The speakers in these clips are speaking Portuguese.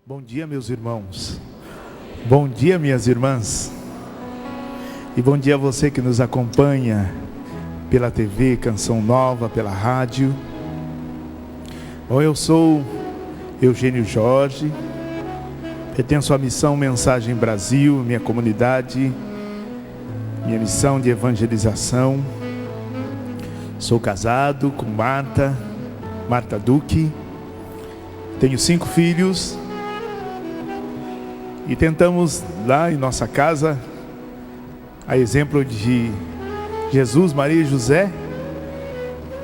Bom dia, meus irmãos. Bom dia, minhas irmãs. E bom dia a você que nos acompanha pela TV Canção Nova, pela rádio. Bom, eu sou Eugênio Jorge, pertenço à Missão Mensagem Brasil, minha comunidade, minha missão de evangelização. Sou casado com Marta Duque, tenho 5 filhos. E tentamos lá em nossa casa, a exemplo de Jesus, Maria e José,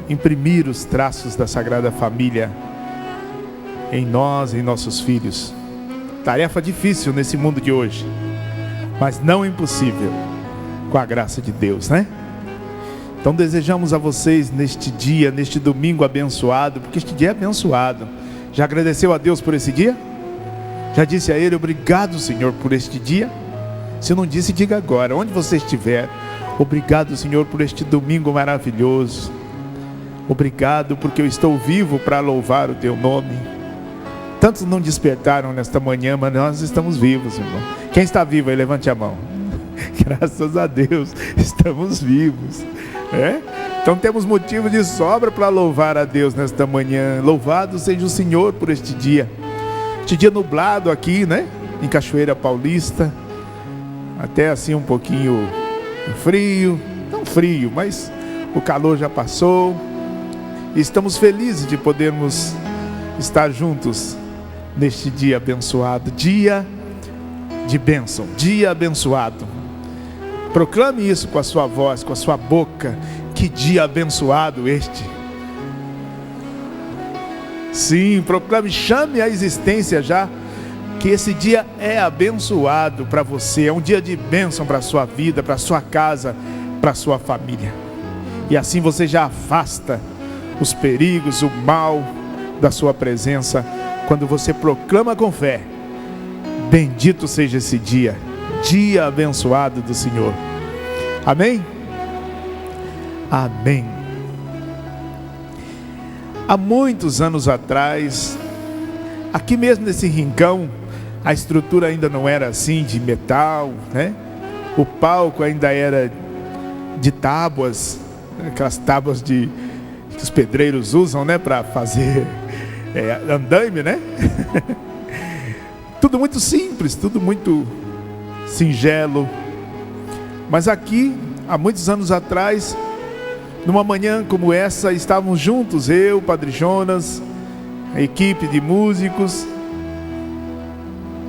imprimir os traços da Sagrada Família em nós, em nossos filhos. Tarefa difícil nesse mundo de hoje, mas não impossível, com a graça de Deus, né? Então desejamos a vocês neste dia, neste domingo abençoado, porque este dia é abençoado. Já agradeceu a Deus por esse dia? Já disse a Ele, obrigado, Senhor, por este dia? Se não disse, diga agora, onde você estiver. Obrigado, Senhor, por este domingo maravilhoso. Obrigado porque eu estou vivo para louvar o Teu nome. Tantos não despertaram nesta manhã, mas nós estamos vivos, irmão. Quem está vivo aí, levante a mão. Graças a Deus, estamos vivos. Então temos motivo de sobra para louvar a Deus nesta manhã. Louvado seja o Senhor por este dia. Este dia nublado aqui, né? Em Cachoeira Paulista. Até assim um pouquinho frio. Não frio, mas o calor já passou. E estamos felizes de podermos estar juntos neste dia abençoado. Dia de bênção. Dia abençoado. Proclame isso com a sua voz, com a sua boca. Que dia abençoado este. Sim, proclame, chame à existência já, que esse dia é abençoado para você, é um dia de bênção para a sua vida, para a sua casa, para a sua família. E assim você já afasta os perigos, o mal da sua presença, quando você proclama com fé, bendito seja esse dia, dia abençoado do Senhor. Amém? Amém. Há muitos anos atrás, aqui mesmo nesse rincão, a estrutura ainda não era assim de metal, né? O palco ainda era de tábuas, aquelas tábuas que os pedreiros usam, né, para fazer andaime, né? Tudo muito simples, tudo muito singelo. Mas aqui, há muitos anos atrás, numa manhã como essa, estávamos juntos, eu, Padre Jonas, a equipe de músicos,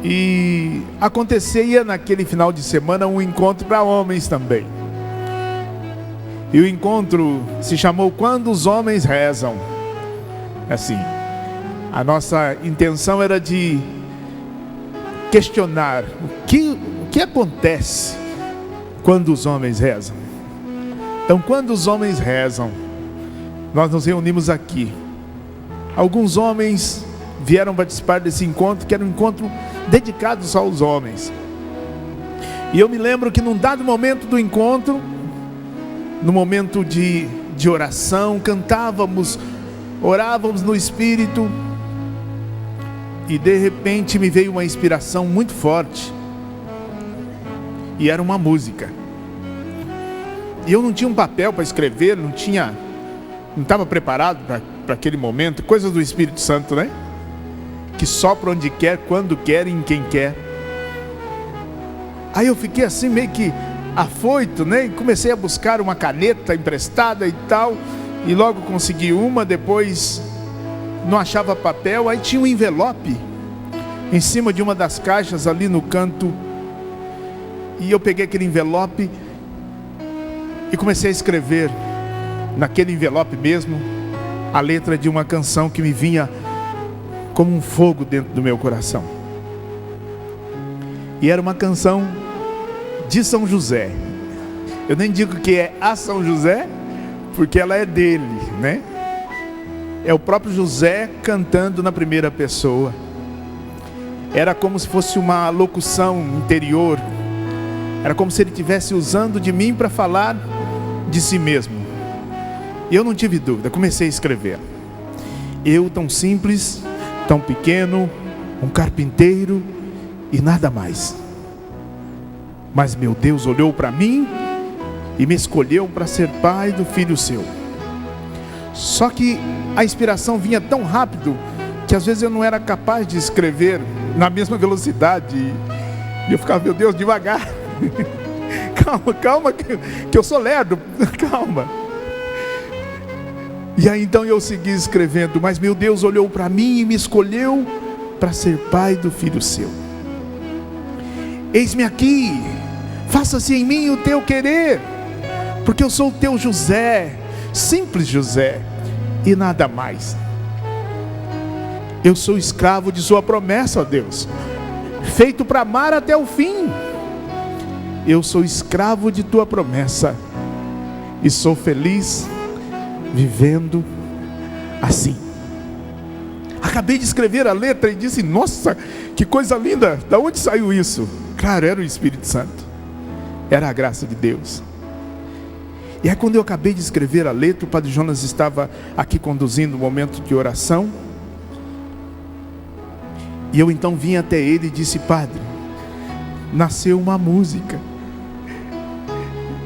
e acontecia naquele final de semana um encontro para homens também. E o encontro se chamou Quando os Homens Rezam. Assim, a nossa intenção era de questionar o que acontece quando os homens rezam. Então, quando os homens rezam, nós nos reunimos aqui. Alguns homens vieram participar desse encontro, que era um encontro dedicado só aos homens. E eu me lembro que num dado momento do encontro, no momento de oração, cantávamos, orávamos no Espírito, e de repente me veio uma inspiração muito forte, e era uma música. E eu não tinha um papel para escrever, não estava preparado para aquele momento. Coisas do Espírito Santo, né? Que sopra onde quer, quando quer e em quem quer. Aí eu fiquei assim meio que afoito, né? E comecei a buscar uma caneta emprestada e tal. E logo consegui uma, depois não achava papel. Aí tinha um envelope em cima de uma das caixas ali no canto. E eu peguei aquele envelope e comecei a escrever naquele envelope mesmo a letra de uma canção que me vinha como um fogo dentro do meu coração. E era uma canção de São José. Eu nem digo que é a São José, porque ela é dele, né? É o próprio José cantando na primeira pessoa. Era como se fosse uma locução interior. Era como se ele estivesse usando de mim para falar de si mesmo. E eu não tive dúvida, comecei a escrever. Eu, tão simples, tão pequeno, um carpinteiro e nada mais. Mas meu Deus olhou para mim e me escolheu para ser pai do filho seu. Só que a inspiração vinha tão rápido que às vezes eu não era capaz de escrever na mesma velocidade. E eu ficava, meu Deus, devagar. Calma, que eu sou lerdo. Calma. E aí então eu segui escrevendo, mas meu Deus olhou para mim e me escolheu para ser pai do filho seu. Eis-me aqui, faça-se em mim o teu querer, porque eu sou o teu José, simples José, e nada mais. Eu sou escravo de sua promessa, ó Deus, feito para amar até o fim. Eu sou escravo de tua promessa, e sou feliz vivendo assim. Acabei de escrever a letra e disse, nossa, que coisa linda, da onde saiu isso? Claro, era o Espírito Santo, era a graça de Deus. E aí quando eu acabei de escrever a letra, o Padre Jonas estava aqui conduzindo um momento de oração, e eu então vim até ele e disse, Padre, nasceu uma música.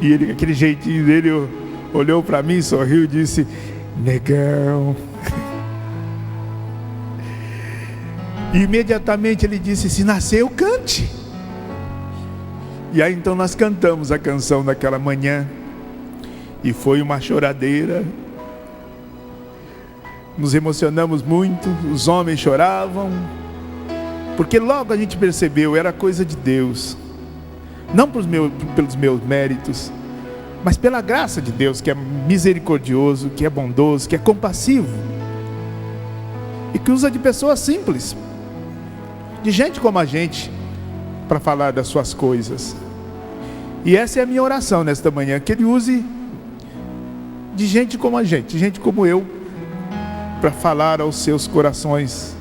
E ele, aquele jeitinho dele, olhou para mim, sorriu e disse, negão. E imediatamente ele disse, se nasceu, cante. E aí então nós cantamos a canção daquela manhã, e foi uma choradeira. Nos emocionamos muito, os homens choravam, porque logo a gente percebeu, era coisa de Deus. Não pelos meus méritos, mas pela graça de Deus, que é misericordioso, que é bondoso, que é compassivo, e que usa de pessoas simples, de gente como a gente, para falar das suas coisas. E essa é a minha oração nesta manhã, que Ele use de gente como a gente como eu, para falar aos seus corações.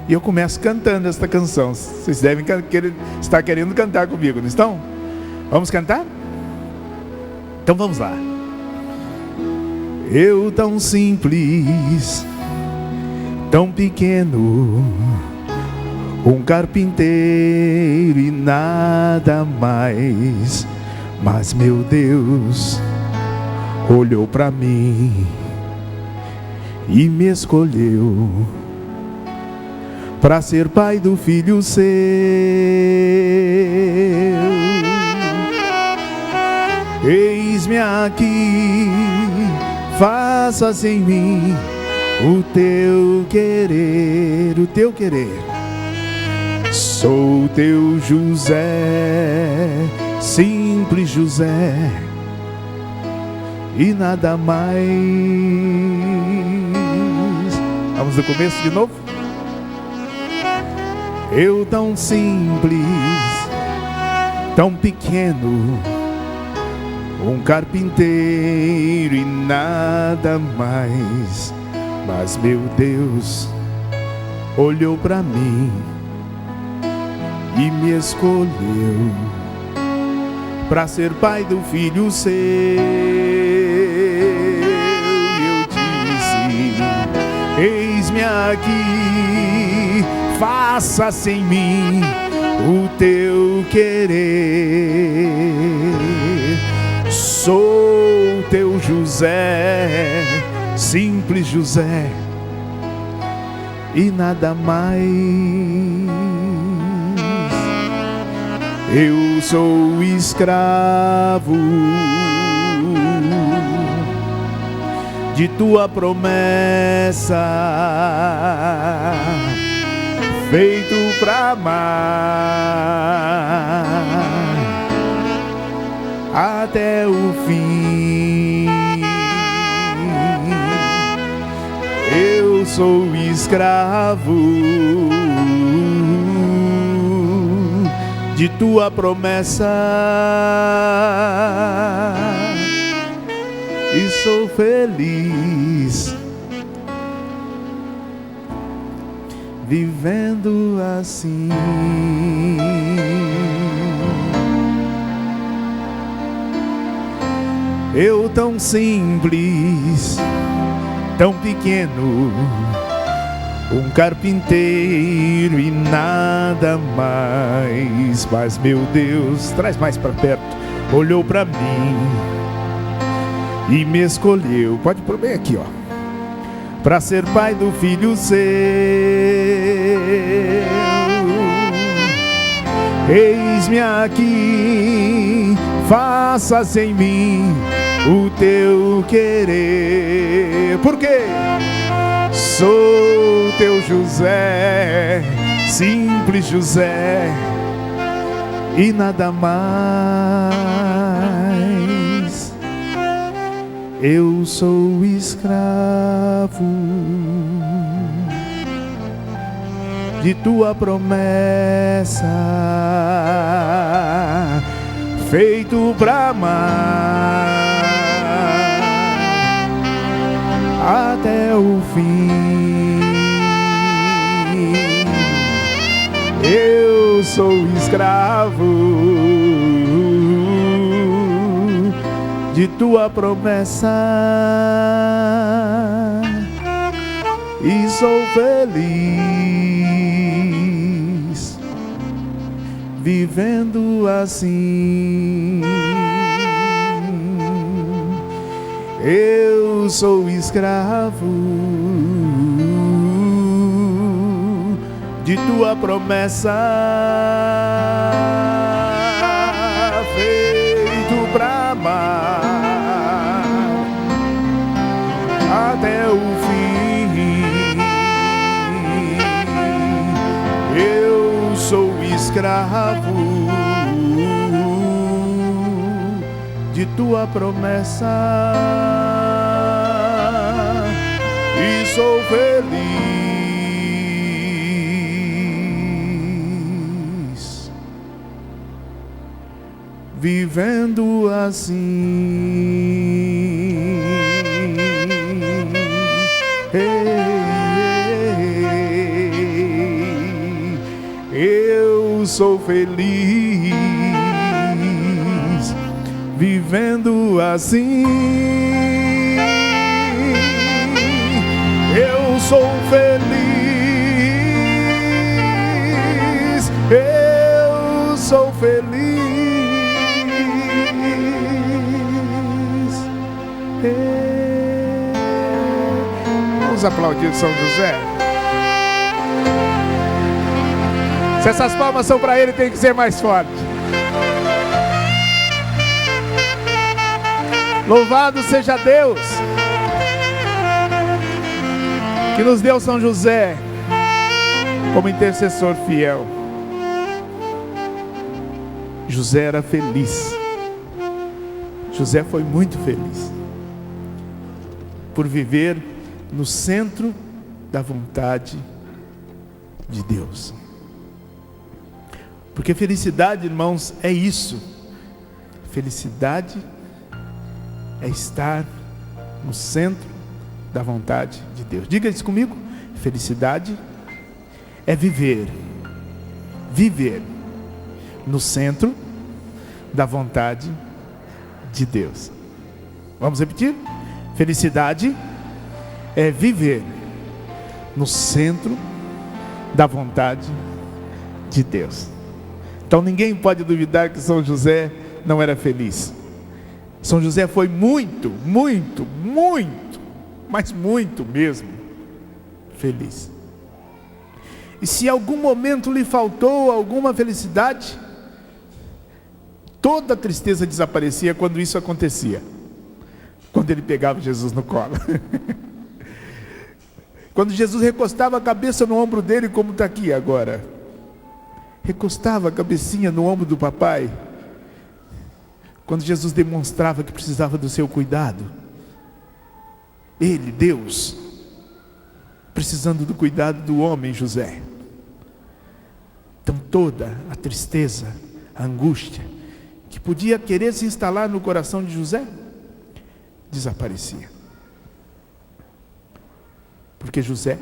E eu começo cantando esta canção. Vocês devem estar querendo cantar comigo, não estão? Vamos cantar? Então vamos lá. Eu tão simples, tão pequeno, um carpinteiro e nada mais, mas meu Deus olhou para mim e me escolheu para ser pai do filho seu. Eis-me aqui, faça-se em mim o teu querer, o teu querer. Sou teu José, simples José, e nada mais. Vamos do começo de novo? Eu tão simples, tão pequeno, um carpinteiro e nada mais, mas meu Deus olhou para mim e me escolheu para ser pai do filho seu. Eu disse, eis-me aqui, faça-se em mim o teu querer. Sou teu José, simples José, e nada mais. Eu sou escravo de tua promessa, feito pra amar até o fim. Eu sou escravo de tua promessa e sou feliz vivendo assim. Eu tão simples, tão pequeno, um carpinteiro e nada mais. Mas meu Deus, traz mais para perto, olhou para mim e me escolheu. Pode pôr bem aqui, ó, para ser pai do filho seu. Eis-me aqui, faças em mim o teu querer. Por quê? Sou teu José, simples José, e nada mais. Eu sou escravo de tua promessa, feito pra amar até o fim. Eu sou escravo de tua promessa e sou feliz vivendo assim. Eu sou escravo de tua promessa, feito pra amar até o fim. Eu sou escravo de tua promessa e sou feliz vivendo assim. Eu sou feliz vivendo assim. Eu sou feliz. Eu sou feliz. Vamos aplaudir São José. Se essas palmas são para ele, tem que ser mais forte. Louvado seja Deus, que nos deu São José como intercessor fiel. José era feliz. José foi muito feliz por viver no centro da vontade de Deus. Porque felicidade, irmãos, é isso. Felicidade é estar no centro da vontade de Deus. Diga isso comigo. Felicidade é viver no centro da vontade de Deus. Vamos repetir? Felicidade é viver no centro da vontade de Deus. Então ninguém pode duvidar que São José não era feliz. São José foi muito, mas muito mesmo feliz. E se em algum momento lhe faltou alguma felicidade, toda a tristeza desaparecia quando isso acontecia. Quando ele pegava Jesus no colo. Quando Jesus recostava a cabeça no ombro dele, como está aqui agora. Recostava a cabecinha no ombro do papai. Quando Jesus demonstrava que precisava do seu cuidado. Ele, Deus, precisando do cuidado do homem José. Então toda a tristeza, a angústia, que podia querer se instalar no coração de José, desaparecia. Porque José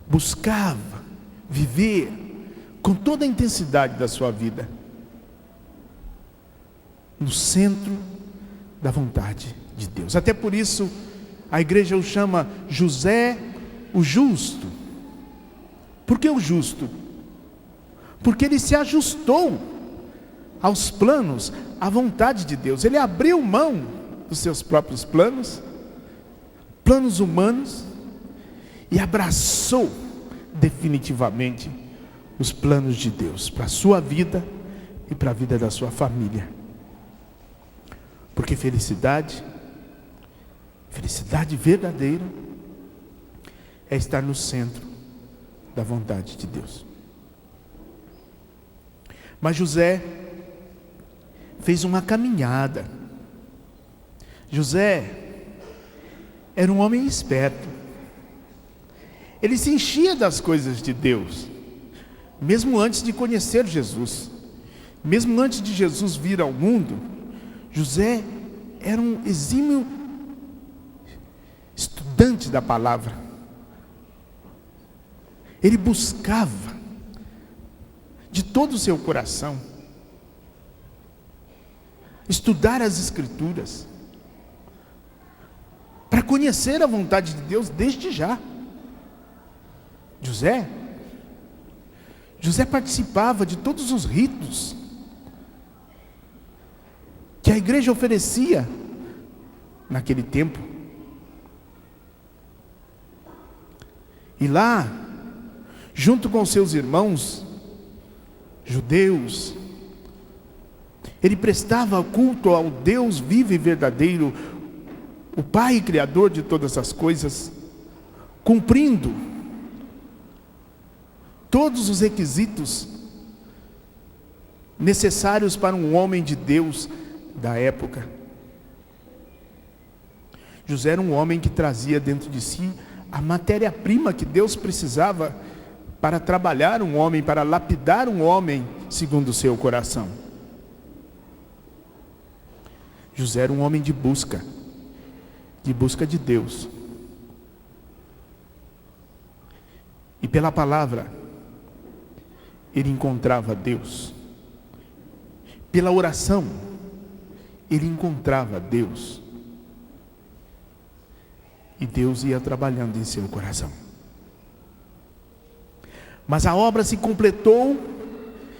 buscava viver com toda a intensidade da sua vida no centro da vontade de Deus. Até por isso a igreja o chama José o Justo. Por que o justo? Porque ele se ajustou aos planos, à vontade de Deus. Ele abriu mão dos seus próprios planos humanos, e abraçou definitivamente os planos de Deus para a sua vida e para a vida da sua família. Porque felicidade verdadeira é estar no centro da vontade de Deus. Mas José fez uma caminhada. José era um homem esperto. Ele se enchia das coisas de Deus, mesmo antes de conhecer Jesus. Mesmo antes de Jesus vir ao mundo, José era um exímio estudante da palavra. Ele buscava de todo o seu coração estudar as Escrituras, para conhecer a vontade de Deus desde já. José participava de todos os ritos que a igreja oferecia naquele tempo. E lá, junto com seus irmãos judeus, ele prestava culto ao Deus vivo e verdadeiro, o Pai Criador de todas as coisas, cumprindo todos os requisitos necessários para um homem de Deus da época. José era um homem que trazia dentro de si a matéria-prima que Deus precisava para trabalhar um homem, para lapidar um homem segundo o seu coração. José era um homem de busca de Deus. E pela palavra, ele encontrava Deus. Pela oração, ele encontrava Deus. E Deus ia trabalhando em seu coração. Mas a obra se completou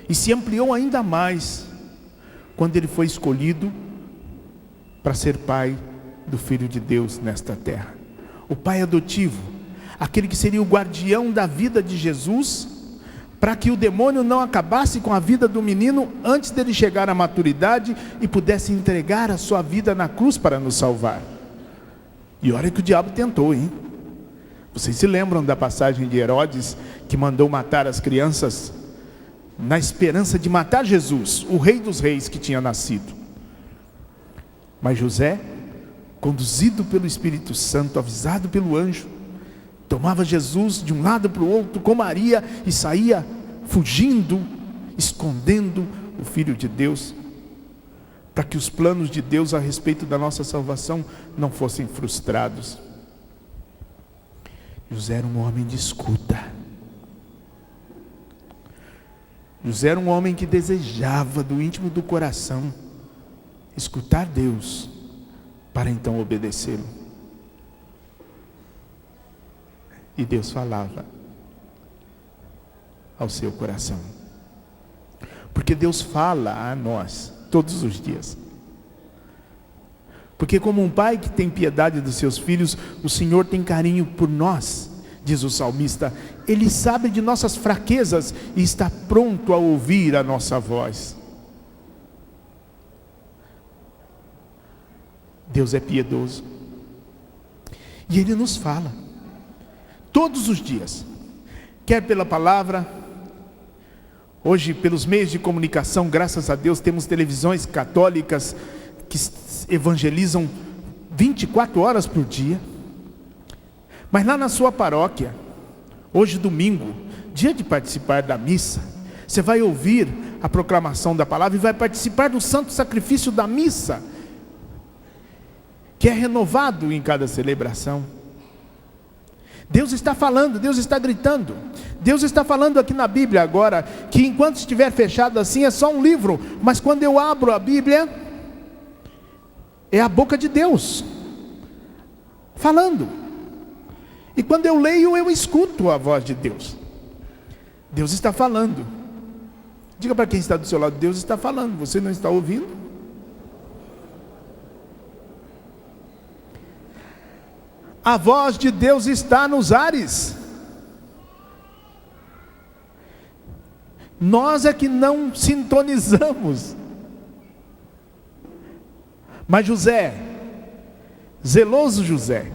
e se ampliou ainda mais quando ele foi escolhido para ser pai do Filho de Deus nesta terra. O pai adotivo, aquele que seria o guardião da vida de Jesus, para que o demônio não acabasse com a vida do menino antes dele chegar à maturidade e pudesse entregar a sua vida na cruz para nos salvar. E olha que o diabo tentou, hein? Vocês se lembram da passagem de Herodes, que mandou matar as crianças na esperança de matar Jesus, o rei dos reis que tinha nascido. Mas José, conduzido pelo Espírito Santo, avisado pelo anjo, tomava Jesus de um lado para o outro com Maria e saía fugindo, escondendo o Filho de Deus, para que os planos de Deus a respeito da nossa salvação não fossem frustrados. José era um homem de escuta. José era um homem que desejava do íntimo do coração escutar Deus para então obedecê-lo. E Deus falava ao seu coração. Porque Deus fala a nós todos os dias. Porque como um pai que tem piedade dos seus filhos, o Senhor tem carinho por nós, diz o salmista. Ele sabe de nossas fraquezas e está pronto a ouvir a nossa voz. Deus é piedoso. E Ele nos fala todos os dias, quer pela palavra. Hoje, pelos meios de comunicação, graças a Deus, temos televisões católicas que evangelizam 24 horas por dia. Mas lá na sua paróquia, hoje domingo, dia de participar da missa, você vai ouvir a proclamação da palavra e vai participar do santo sacrifício da missa, que é renovado em cada celebração. Deus está falando, Deus está gritando. Deus está falando aqui na Bíblia agora, que enquanto estiver fechado assim é só um livro, mas quando eu abro a Bíblia, é a boca de Deus falando. E quando eu leio, eu escuto a voz de Deus. Deus está falando. Diga para quem está do seu lado: Deus está falando, você não está ouvindo? A voz de Deus está nos ares. Nós é que não sintonizamos. Mas José, zeloso José,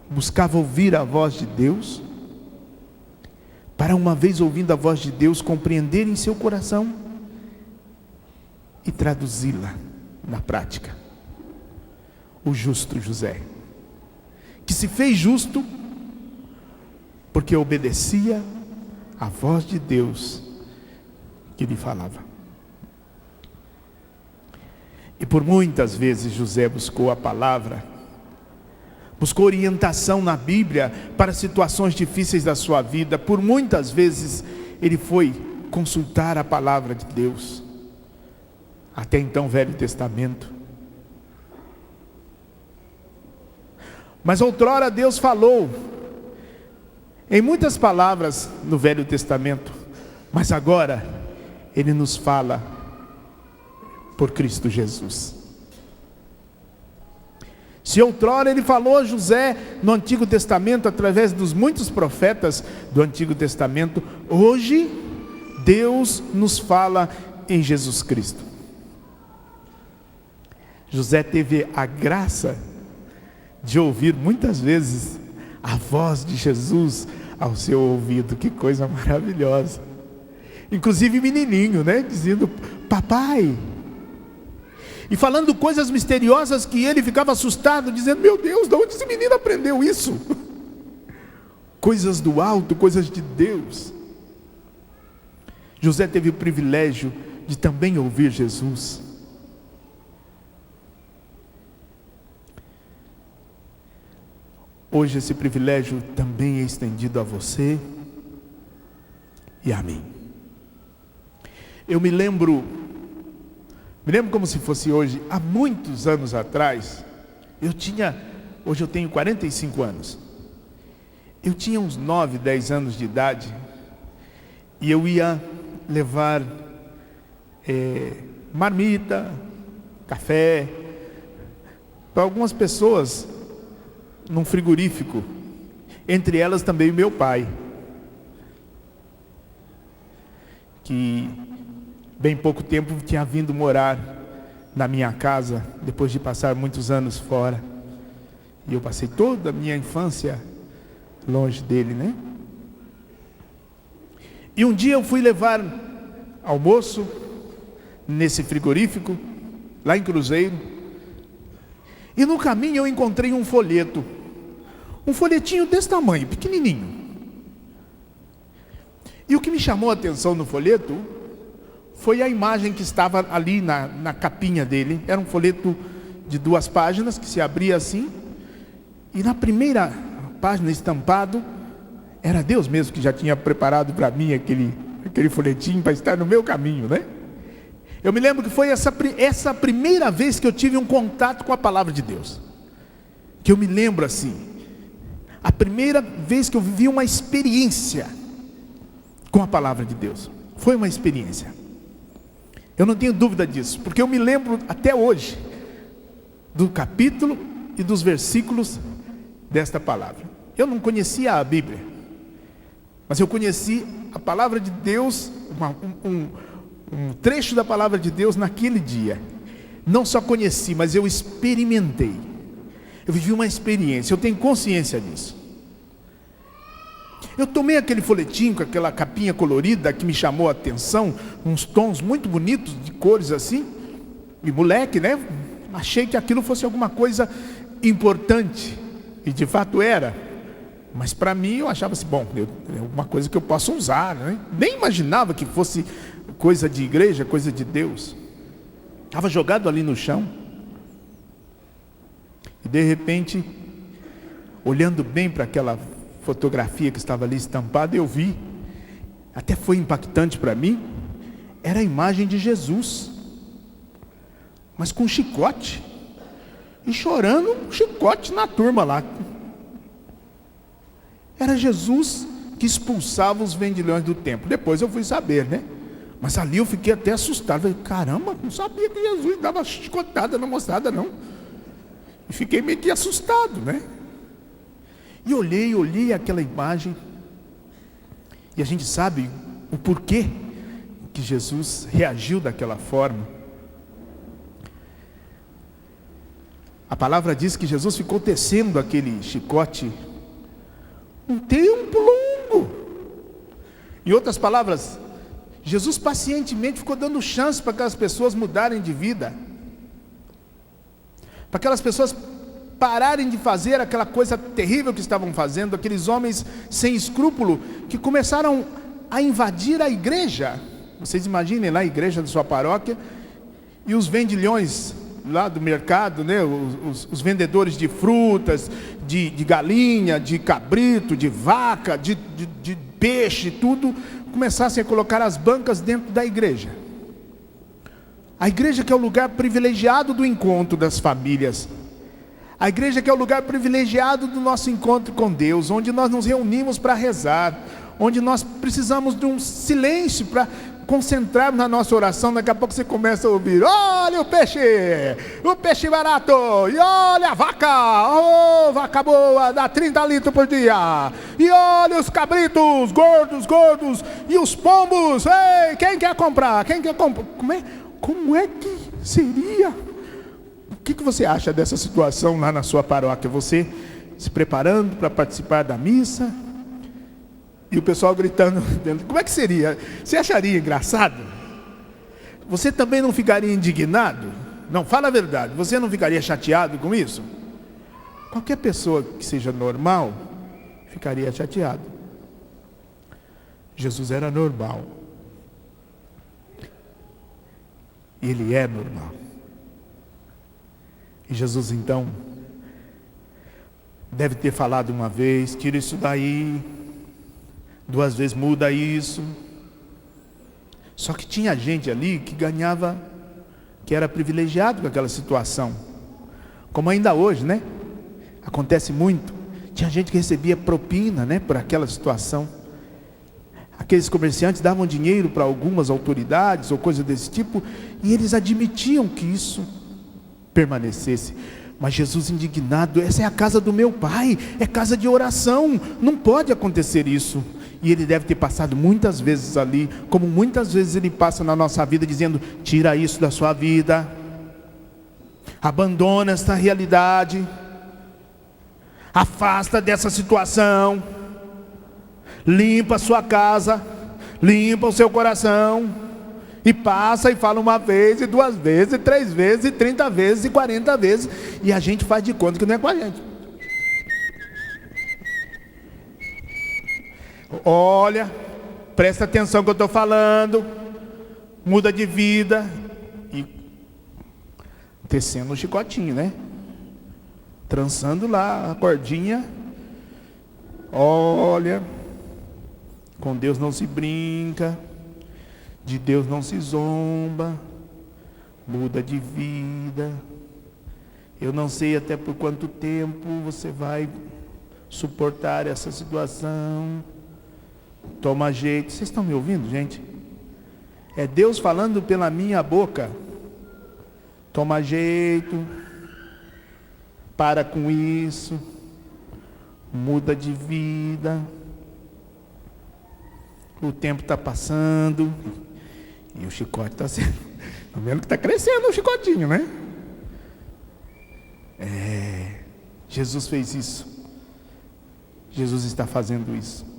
buscava ouvir a voz de Deus, para uma vez ouvindo a voz de Deus, compreender em seu coração e traduzi-la na prática. O justo José, que se fez justo porque obedecia a voz de Deus que lhe falava. E por muitas vezes José buscou a palavra, buscou orientação na Bíblia para situações difíceis da sua vida. Por muitas vezes ele foi consultar a palavra de Deus, até então Velho Testamento. Mas outrora Deus falou em muitas palavras no Velho Testamento, mas agora Ele nos fala por Cristo Jesus. Se outrora Ele falou a José no Antigo Testamento, através dos muitos profetas do Antigo Testamento, hoje Deus nos fala em Jesus Cristo. José teve a graça de ouvir muitas vezes a voz de Jesus ao seu ouvido. Que coisa maravilhosa. Inclusive menininho, né? Dizendo: papai. E falando coisas misteriosas que ele ficava assustado, dizendo: meu Deus, de onde esse menino aprendeu isso? Coisas do alto, coisas de Deus. José teve o privilégio de também ouvir Jesus. Hoje esse privilégio também é estendido a você e a mim. Eu me lembro como se fosse hoje, há muitos anos atrás, hoje eu tenho 45 anos, eu tinha uns 9, 10 anos de idade, e eu ia levar marmita, café, para algumas pessoas, num frigorífico, entre elas também o meu pai, que bem pouco tempo tinha vindo morar na minha casa, depois de passar muitos anos fora, e eu passei toda a minha infância longe dele, né? E um dia eu fui levar almoço nesse frigorífico, lá em Cruzeiro, e no caminho eu encontrei um folheto, um folhetinho desse tamanho, pequenininho. E o que me chamou a atenção no folheto foi a imagem que estava ali na capinha dele. Era um folheto de 2 páginas, que se abria assim, e na primeira página, estampado, era Deus mesmo que já tinha preparado para mim aquele folhetinho para estar no meu caminho, né? Eu me lembro que foi essa primeira vez que eu tive um contato com a palavra de Deus, que eu me lembro assim, a primeira vez que eu vivi uma experiência com a palavra de Deus. Foi uma experiência, eu não tenho dúvida disso, porque eu me lembro até hoje do capítulo e dos versículos desta palavra. Eu não conhecia a Bíblia, mas eu conheci a palavra de Deus, um trecho da palavra de Deus naquele dia. Não só conheci, mas eu experimentei. Eu vivi uma experiência, eu tenho consciência disso. Eu tomei aquele folhetim com aquela capinha colorida que me chamou a atenção, uns tons muito bonitos, de cores assim, e moleque, né? Achei que aquilo fosse alguma coisa importante, e de fato era. Mas para mim eu achava assim, bom, é alguma coisa que eu possa usar, né? Nem imaginava que fosse coisa de igreja, coisa de Deus. Estava jogado ali no chão. E de repente, olhando bem para aquela fotografia que estava ali estampada, eu vi, até foi impactante para mim, era a imagem de Jesus, mas com chicote, e chorando um chicote na turma lá. Era Jesus que expulsava os vendilhões do templo. Depois eu fui saber, né? Mas ali eu fiquei até assustado. Falei, caramba, não sabia que Jesus dava chicotada na moçada, não. E fiquei meio que assustado, né? E olhei aquela imagem. E a gente sabe o porquê que Jesus reagiu daquela forma. A palavra diz que Jesus ficou tecendo aquele chicote um tempo longo. Em outras palavras, Jesus pacientemente ficou dando chance para aquelas pessoas mudarem de vida, para aquelas pessoas pararem de fazer aquela coisa terrível que estavam fazendo, aqueles homens sem escrúpulo que começaram a invadir a igreja. Vocês imaginem lá a igreja da sua paróquia e os vendilhões lá do mercado, né? Os vendedores de frutas, de galinha, de cabrito, de vaca, de peixe, tudo, começassem a colocar as bancas dentro da igreja. A igreja que é o lugar privilegiado do encontro das famílias. A igreja que é o lugar privilegiado do nosso encontro com Deus, onde nós nos reunimos para rezar, onde nós precisamos de um silêncio para concentrarmos na nossa oração. Daqui a pouco você começa a ouvir: olha o peixe barato, e olha a vaca, vaca boa, dá 30 litros por dia, e olha os cabritos, gordos, e os pombos, ei, quem quer comprar? Como é que seria? O que você acha dessa situação lá na sua paróquia? Você se preparando para participar da missa e o pessoal gritando dentro. Como é que seria? Você acharia engraçado? Você também não ficaria indignado? Não, fala a verdade. Você não ficaria chateado com isso? Qualquer pessoa que seja normal ficaria chateado. Jesus era normal. Ele é normal. E Jesus então deve ter falado uma vez: tira isso daí. 2 vezes, muda isso. Só que tinha gente ali que ganhava, que era privilegiado com aquela situação, como ainda hoje, né? Acontece muito. Tinha gente que recebia propina, né, por aquela situação. Aqueles comerciantes davam dinheiro para algumas autoridades ou coisa desse tipo, e eles admitiam que isso permanecesse. Mas Jesus indignado: essa é a casa do meu Pai, é casa de oração, não pode acontecer isso. E ele deve ter passado muitas vezes ali, como muitas vezes ele passa na nossa vida, dizendo: tira isso da sua vida, abandona esta realidade, afasta dessa situação, limpa a sua casa, limpa o seu coração, e passa e fala 1 vez, e 2 vezes, e 3 vezes, e 30 vezes, e 40 vezes, e a gente faz de conta que não é com a gente. Olha, presta atenção que eu estou falando, muda de vida, e tecendo um chicotinho, né? Trançando lá a cordinha. Olha, com Deus não se brinca, de Deus não se zomba, muda de vida. Eu não sei até por quanto tempo você vai suportar essa situação. Toma jeito. Vocês estão me ouvindo, gente? É Deus falando pela minha boca. Toma jeito, para com isso, muda de vida. O tempo está passando e o chicote está sendo, tá vendo que está crescendo o chicotinho, né? Jesus fez isso. Jesus está fazendo isso.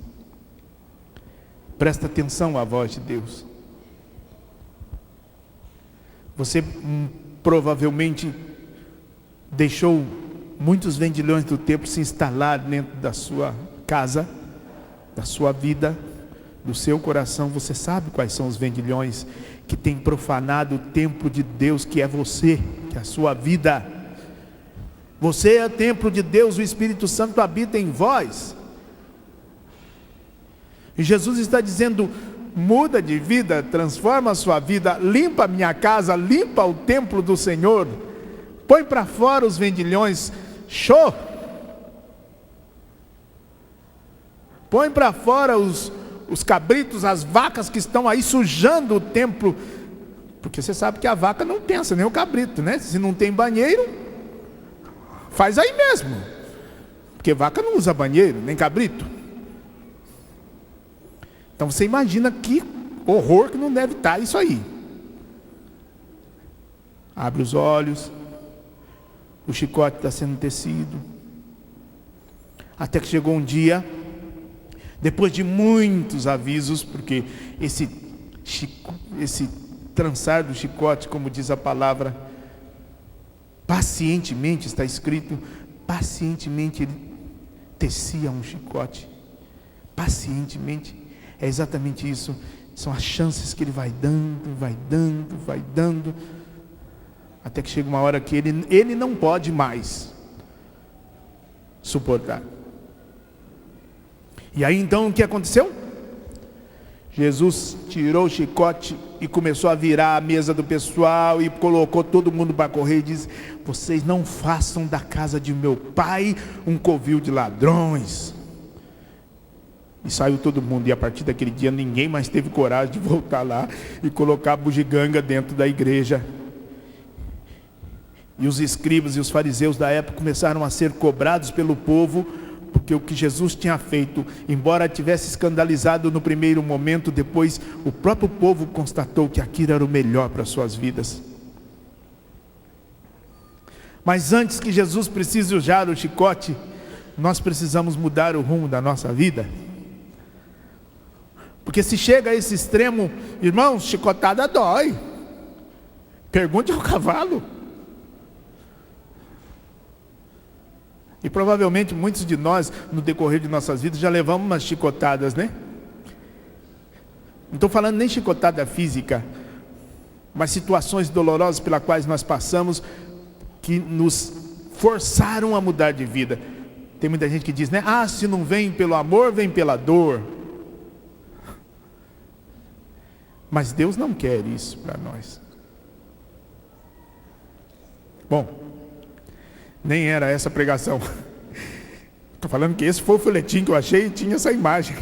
Presta atenção à voz de Deus. Você provavelmente deixou muitos vendilhões do templo se instalar dentro da sua casa, da sua vida, do seu coração. Você sabe quais são os vendilhões que têm profanado o templo de Deus, que é você, que é a sua vida. Você é templo de Deus, o Espírito Santo habita em vós. E Jesus está dizendo: muda de vida, transforma a sua vida, limpa a minha casa, limpa o templo do Senhor, põe para fora os vendilhões, show! Põe para fora os cabritos, as vacas que estão aí sujando o templo. Porque você sabe que a vaca não pensa, nem o cabrito, né? Se não tem banheiro, faz aí mesmo. Porque vaca não usa banheiro, nem cabrito. Então você imagina que horror que não deve estar isso aí. Abre os olhos, o chicote está sendo tecido. Até que chegou um dia, depois de muitos avisos, porque esse trançar do chicote, como diz a palavra, pacientemente, está escrito, pacientemente ele tecia um chicote. Pacientemente, é exatamente isso. São as chances que ele vai dando, até que chega uma hora que ele não pode mais suportar. E aí então o que aconteceu? Jesus tirou o chicote e começou a virar a mesa do pessoal e colocou todo mundo para correr e disse: vocês não façam da casa de meu pai um covil de ladrões. E saiu todo mundo, e a partir daquele dia ninguém mais teve coragem de voltar lá e colocar a bugiganga dentro da igreja. E os escribas e os fariseus da época começaram a ser cobrados pelo povo, porque o que Jesus tinha feito, embora tivesse escandalizado no primeiro momento, depois o próprio povo constatou que aquilo era o melhor para as suas vidas. Mas antes que Jesus precise usar o chicote, nós precisamos mudar o rumo da nossa vida. Porque se chega a esse extremo, irmãos, chicotada dói. Pergunte ao cavalo. E provavelmente muitos de nós, no decorrer de nossas vidas, já levamos umas chicotadas, né? Não estou falando nem chicotada física, mas situações dolorosas pelas quais nós passamos, que nos forçaram a mudar de vida. Tem muita gente que diz, né? Ah, se não vem pelo amor, vem pela dor. Mas Deus não quer isso para nós. Bom, nem era essa pregação. Estou falando que esse foi o folhetim que eu achei e tinha essa imagem.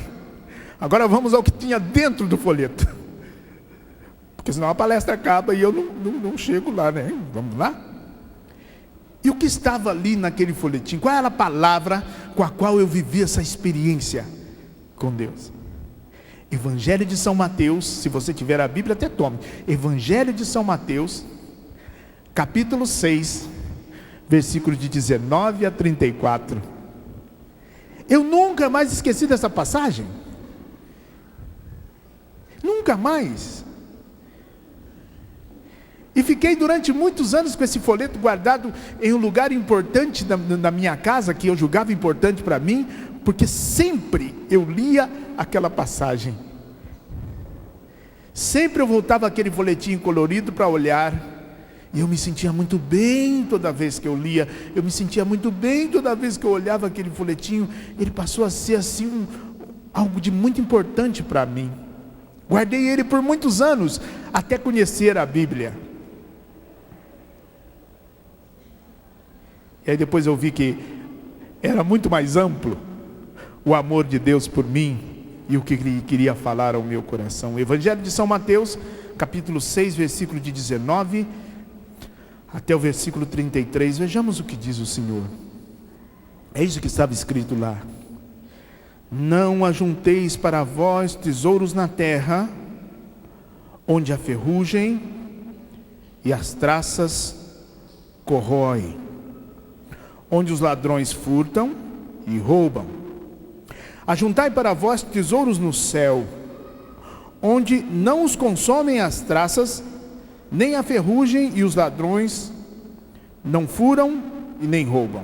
Agora vamos ao que tinha dentro do folheto. Porque senão a palestra acaba e eu não chego lá, né? Vamos lá? E o que estava ali naquele folhetim? Qual era a palavra com a qual eu vivi essa experiência com Deus? Evangelho de São Mateus, se você tiver a Bíblia, até tome. Evangelho de São Mateus, capítulo 6, versículos de 19 a 34. Eu nunca mais esqueci dessa passagem. Nunca mais. E fiquei durante muitos anos com esse folheto guardado em um lugar importante na minha casa, que eu julgava importante para mim, porque sempre eu lia aquela passagem. Sempre eu voltava aquele folhetim colorido para olhar, e eu me sentia muito bem toda vez que eu lia, eu me sentia muito bem toda vez que eu olhava aquele folhetinho. Ele passou a ser assim algo de muito importante para mim. Guardei ele por muitos anos, até conhecer a Bíblia. E aí depois eu vi que era muito mais amplo o amor de Deus por mim e o que Ele queria falar ao meu coração. O Evangelho de São Mateus, capítulo 6, versículo de 19 até o versículo 33. Vejamos o que diz o Senhor. É isso que estava escrito lá: não ajunteis para vós tesouros na terra, onde a ferrugem e as traças corroem, onde os ladrões furtam e roubam. Ajuntai para vós tesouros no céu, onde não os consomem as traças, nem a ferrugem e os ladrões não furam e nem roubam.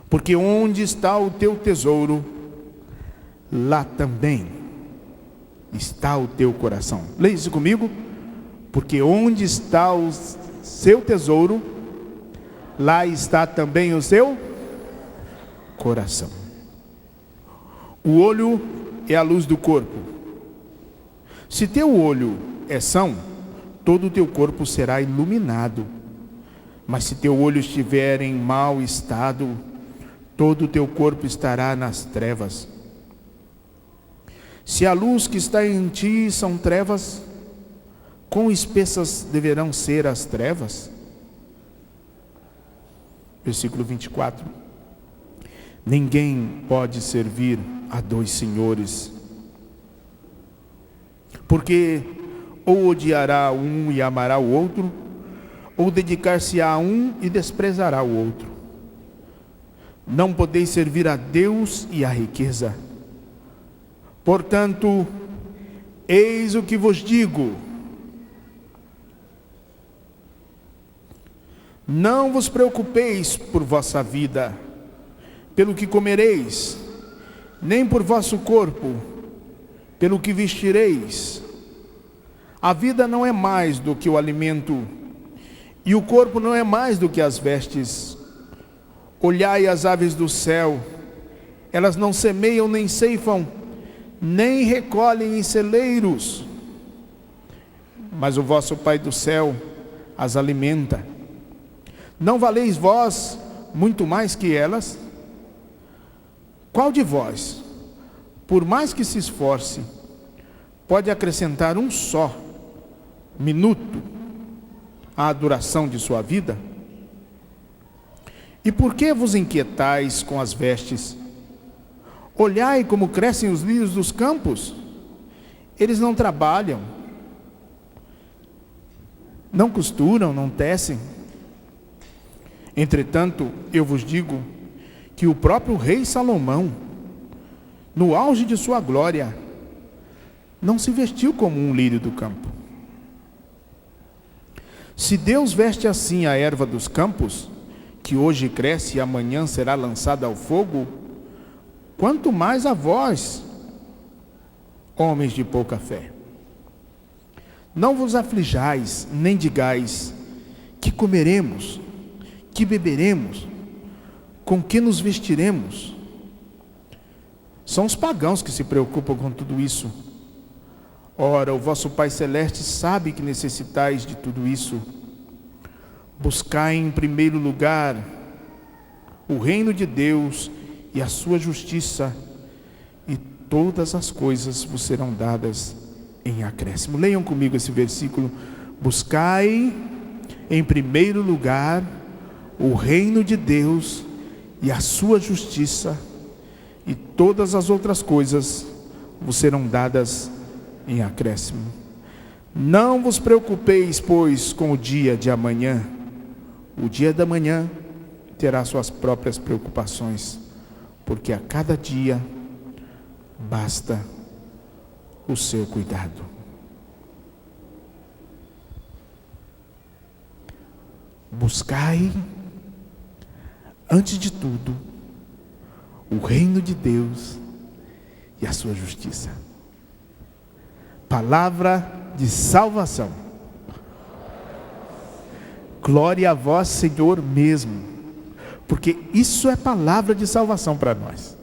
Porque onde está o teu tesouro, lá também está o teu coração. Leia isso comigo. Porque onde está o seu tesouro, lá está também o seu coração. O olho é a luz do corpo. Se teu olho é são, todo o teu corpo será iluminado. Mas se teu olho estiver em mau estado, todo o teu corpo estará nas trevas. Se a luz que está em ti são trevas, quão espessas deverão ser as trevas? Versículo 24. Ninguém pode servir a dois senhores, porque ou odiará um e amará o outro, ou dedicar-se-á a um e desprezará o outro. Não podeis servir a Deus e à riqueza. Portanto, eis o que vos digo: não vos preocupeis por vossa vida, pelo que comereis, nem por vosso corpo, pelo que vestireis. A vida não é mais do que o alimento, e o corpo não é mais do que as vestes. Olhai as aves do céu, elas não semeiam nem ceifam, nem recolhem em celeiros, mas o vosso Pai do céu as alimenta. Não valeis vós muito mais que elas? Qual de vós, por mais que se esforce, pode acrescentar um só minuto à duração de sua vida? E por que vos inquietais com as vestes? Olhai como crescem os lírios dos campos. Eles não trabalham, não costuram, não tecem. Entretanto, eu vos digo que o próprio rei Salomão, no auge de sua glória, não se vestiu como um lírio do campo. Se Deus veste assim a erva dos campos, que hoje cresce e amanhã será lançada ao fogo, quanto mais a vós, homens de pouca fé. Não vos aflijais, nem digais: que comeremos, que beberemos, com que nos vestiremos? São os pagãos que se preocupam com tudo isso. Ora, o vosso Pai Celeste sabe que necessitais de tudo isso. Buscai em primeiro lugar o reino de Deus e a sua justiça, e todas as coisas vos serão dadas em acréscimo. Leiam comigo esse versículo. Buscai em primeiro lugar o reino de Deus e a sua justiça, e todas as outras coisas vos serão dadas em acréscimo. Não vos preocupeis, pois, com o dia de amanhã. O dia da manhã terá suas próprias preocupações, porque a cada dia basta o seu cuidado. Buscai, antes de tudo, o reino de Deus e a sua justiça. Palavra de salvação. Glória a vós, Senhor, mesmo, porque isso é palavra de salvação para nós.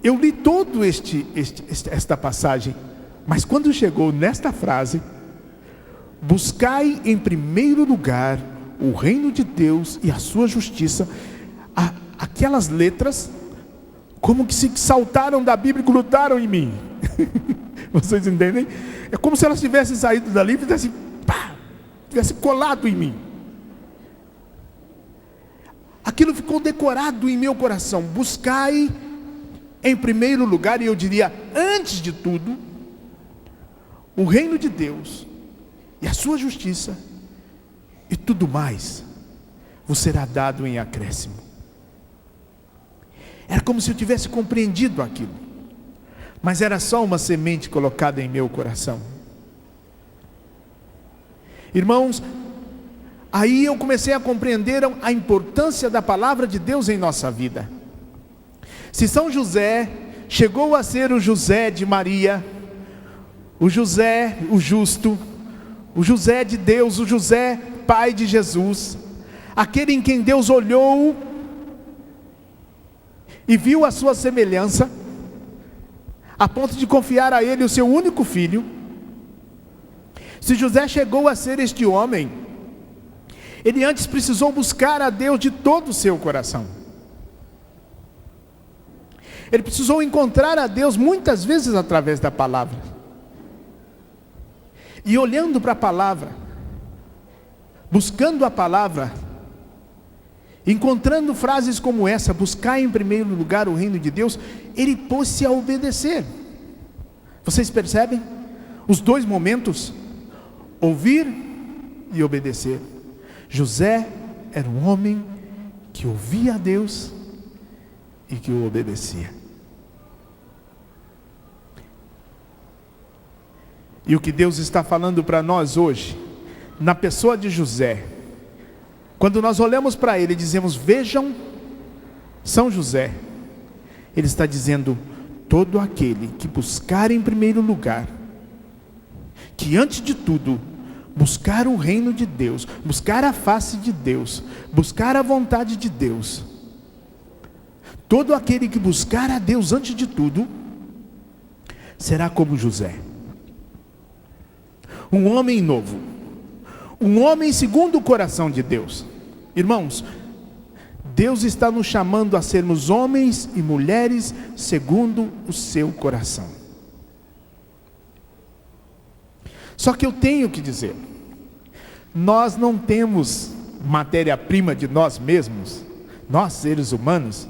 Eu li todo esta passagem, mas quando chegou nesta frase: buscai em primeiro lugar o reino de Deus e a sua justiça, aquelas letras como que se saltaram da Bíblia e grutaram em mim. Vocês entendem? É como se elas tivessem saído dali e tivesse colado em mim. Aquilo ficou decorado em meu coração. Buscai em primeiro lugar, e eu diria antes de tudo, o reino de Deus e a sua justiça, e tudo mais vos será dado em acréscimo. Era como se eu tivesse compreendido aquilo, mas era só uma semente colocada em meu coração. Irmãos, aí eu comecei a compreender a importância da palavra de Deus em nossa vida. Se São José chegou a ser o José de Maria, o José, o justo, o José de Deus, o José, pai de Jesus, aquele em quem Deus olhou e viu a sua semelhança, a ponto de confiar a ele o seu único filho. Se José chegou a ser este homem, Ele antes precisou buscar a Deus de todo o seu coração. Ele precisou encontrar a Deus muitas vezes através da palavra. E olhando para a palavra, buscando a palavra, encontrando frases como essa, buscar em primeiro lugar o reino de Deus, ele pôs-se a obedecer. Vocês percebem? Os dois momentos, ouvir e obedecer. José era um homem que ouvia a Deus e que o obedecia. E o que Deus está falando para nós hoje, na pessoa de José, quando nós olhamos para ele e dizemos, vejam São José, ele está dizendo, todo aquele que buscar em primeiro lugar, que antes de tudo, buscar o reino de Deus, buscar a face de Deus, buscar a vontade de Deus, todo aquele que buscar a Deus antes de tudo, será como José. Um homem novo, um homem segundo o coração de Deus. Irmãos, Deus está nos chamando a sermos homens e mulheres segundo o seu coração. Só que eu tenho que dizer, nós não temos matéria-prima de nós mesmos, nós seres humanos,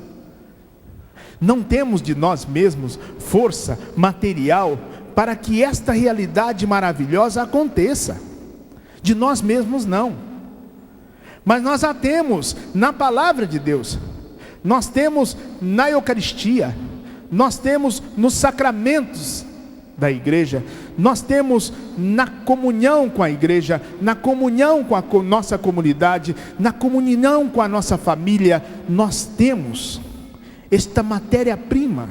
não temos de nós mesmos força material para que esta realidade maravilhosa aconteça. De nós mesmos não, mas nós a temos na palavra de Deus, nós temos na Eucaristia, nós temos nos sacramentos da igreja, nós temos na comunhão com a igreja, na comunhão com a nossa comunidade, na comunhão com a nossa família, nós temos esta matéria-prima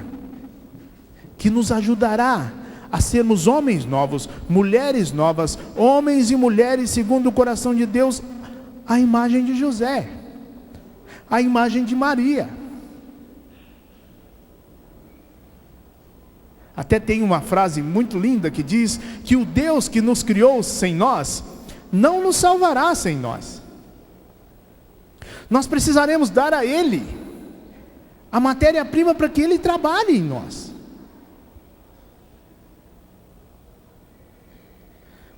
que nos ajudará a sermos homens novos, mulheres novas, homens e mulheres segundo o coração de Deus, a imagem de José, a imagem de Maria. Até tem uma frase muito linda que diz que o Deus que nos criou sem nós, não nos salvará sem nós. Nós precisaremos dar a Ele a matéria-prima para que Ele trabalhe em nós.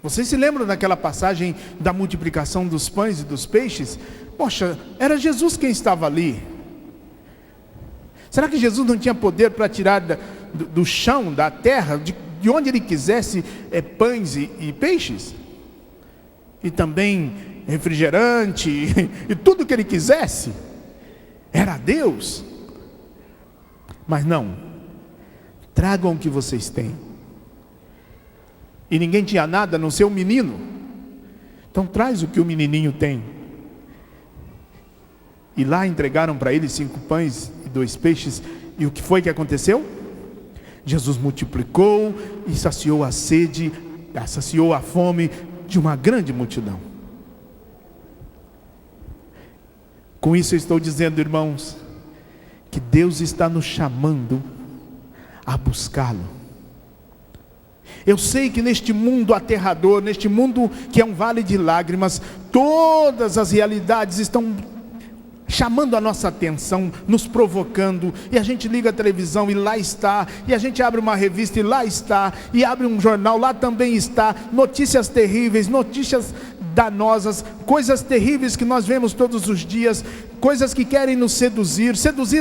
Vocês se lembram daquela passagem da multiplicação dos pães e dos peixes? Poxa, era Jesus quem estava ali. Será que Jesus não tinha poder para tirar do chão, da terra, de onde Ele quisesse, pães e peixes? E também refrigerante, e tudo que Ele quisesse? Era Deus. Mas não, tragam o que vocês têm. E ninguém tinha nada a não ser um menino. Então traz o que o menininho tem. E lá entregaram para ele 5 pães e 2 peixes. E o que foi que aconteceu? Jesus multiplicou e saciou a sede, saciou a fome de uma grande multidão. Com isso eu estou dizendo, irmãos, que Deus está nos chamando a buscá-lo. Eu sei que neste mundo aterrador, neste mundo que é um vale de lágrimas, todas as realidades estão chamando a nossa atenção, nos provocando, e a gente liga a televisão e lá está, e a gente abre uma revista e lá está, e abre um jornal, lá também está, notícias terríveis, notícias danosas, coisas terríveis que nós vemos todos os dias, coisas que querem nos seduzir